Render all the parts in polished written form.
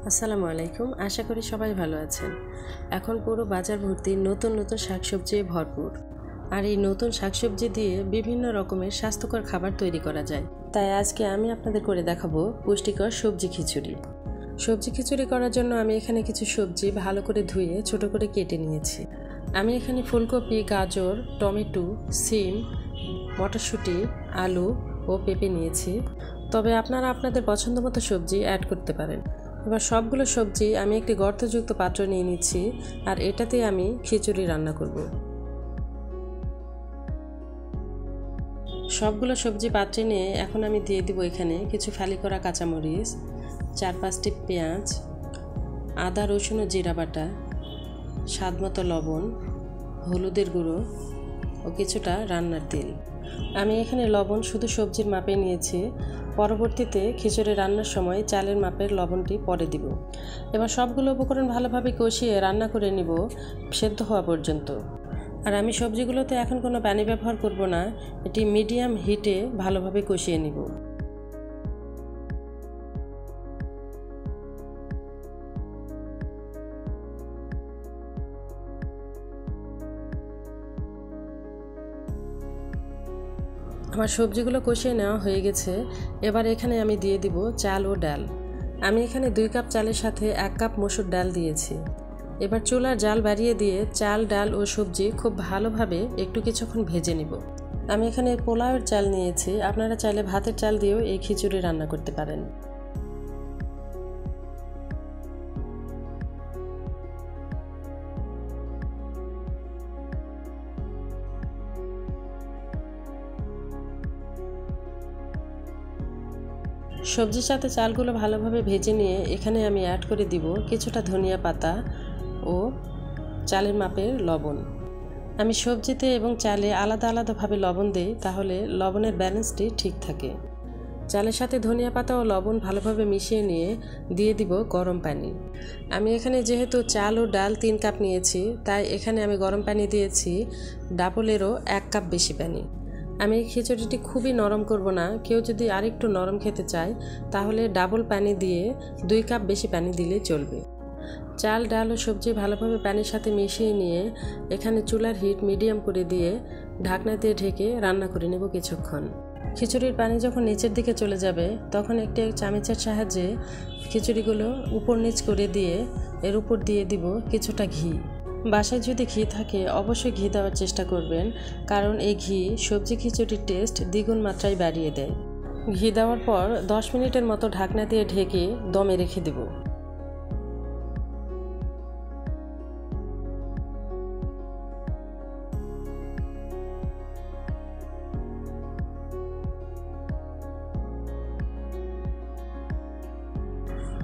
আসসালামু আলাইকুম। আশা করি সবাই ভালো আছেন। এখন পুরো বাজার ভর্তি নতুন নতুন শাকসবজি ভরপুর। আর এই নতুন শাকসবজি দিয়ে বিভিন্ন রকমের স্বাস্থ্যকর খাবার তৈরি করা যায়। তাই আজকে আমি আপনাদের করে দেখাবো পুষ্টিকর সবজি খিচুড়ি। সবজি খিচুড়ি করার জন্য আমি এখানে কিছু সবজি ভালো করে ধুয়ে ছোট করে কেটে নিয়েছি। আমি এখানে ফুলকপি, গাজর, টমেটো, সিম, মটরশুঁটি, আলু ও পেঁপে নিয়েছি। তবে আপনারা আপনাদের পছন্দ মতো সবজি অ্যাড করতে পারেন। এবার সবগুলো সবজি আমি একটি গর্তযুক্ত পাত্র নিয়ে নিচ্ছি, আর এটাতে আমি খিচুড়ি রান্না করব। সবগুলো সবজি পাত্রে নিয়ে এখন আমি দিয়ে দিব এখানে কিছু ফালি করা কাঁচামরিচ, 4-5টি পেঁয়াজ, আদা, রসুন ও জিরা বাটা, স্বাদমতো লবণ, হলুদের গুঁড়ো ও কিছুটা রান্নার তেল। আমি এখানে লবণ শুধু সবজির মাপে নিয়েছি। পরবর্তীতে খিচুড়ি রান্নার সময় চালের মাপের লবণটি পরে দিব। এবার সবগুলো উপকরণ ভালোভাবে কষিয়ে রান্না করে নিব সেদ্ধ হওয়া পর্যন্ত। আর আমি সবজিগুলোতে এখন কোনো পানি ব্যবহার করব না, এটি মিডিয়াম হিটে ভালোভাবে কষিয়ে নিব। আমার সবজিগুলো কষিয়ে নেওয়া হয়ে গেছে। এবার এখানে আমি দিয়ে দিব চাল ও ডাল। আমি এখানে 2 কাপ চালের সাথে 1 কাপ মসুর ডাল দিয়েছি। এবার চুলার জাল বাড়িয়ে দিয়ে চাল, ডাল ও সবজি খুব ভালোভাবে একটু কিছুক্ষণ ভেজে নিব। আমি এখানে পোলাওয়ের চাল নিয়েছি, আপনারা চাইলে ভাতের চাল দিয়েও এই খিচুড়ি রান্না করতে পারেন। সবজির সাথে চালগুলো ভালোভাবে ভেজে নিয়ে এখানে আমি অ্যাড করে দিব কিছুটা ধনিয়া পাতা ও চালের মাপের লবণ। আমি সবজিতে এবং চালে আলাদা আলাদাভাবে লবণ দিই, তাহলে লবণের ব্যালেন্সটি ঠিক থাকে। চালের সাথে ধনিয়া পাতা ও লবণ ভালোভাবে মিশিয়ে নিয়ে দিয়ে দিব গরম পানি। আমি এখানে যেহেতু চাল ও ডাল 3 কাপ নিয়েছি, তাই এখানে আমি গরম পানি দিয়েছি ডাবলেরও 1 কাপ বেশি পানি। আমি এই খিচুড়িটি খুবই নরম করব না, কেউ যদি আরেকটু নরম খেতে চায় তাহলে ডাবল পানি দিয়ে 2 কাপ বেশি পানি দিলেই চলবে। চাল, ডাল ও সবজি ভালোভাবে পানির সাথে মিশিয়ে নিয়ে এখানে চুলার হিট মিডিয়াম করে দিয়ে ঢাকনা দিয়ে ঢেকে রান্না করে নেব কিছুক্ষণ। খিচুড়ির পানি যখন নিচের দিকে চলে যাবে তখন একটি চামচের সাহায্যে খিচুড়িগুলো উপর নিচ করে দিয়ে এর উপর দিয়ে দিব কিছুটা ঘি। বাসায় যদি ঘি থাকে অবশ্যই ঘি দেওয়ার চেষ্টা করবেন, কারণ এই ঘি সবজি খিচুড়ির টেস্ট দ্বিগুণ মাত্রায় বাড়িয়ে দেয়। ঘি দেওয়ার পর 10 মিনিটের মতো ঢাকনা দিয়ে ঢেকে দমে রেখে দেব।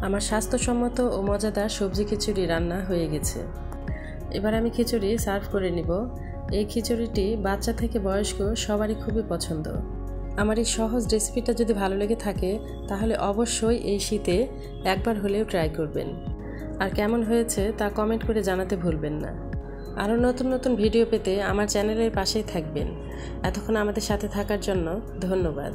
আমার স্বাস্থ্যসম্মত ও মজাদার সবজি খিচুড়ি রান্না হয়ে গেছে। এবার আমি খিচুড়ি সার্ভ করে নিব। এই খিচুড়িটি বাচ্চা থেকে বয়স্ক সবারই খুবই পছন্দ। আমার এই সহজ রেসিপিটা যদি ভালো লেগে থাকে তাহলে অবশ্যই এই শীতে একবার হলেও ট্রাই করবেন। আর কেমন হয়েছে তা কমেন্ট করে জানাতে ভুলবেন না। আরও নতুন নতুন ভিডিও পেতে আমার চ্যানেলের পাশেই থাকবেন। এতক্ষণ আমাদের সাথে থাকার জন্য ধন্যবাদ।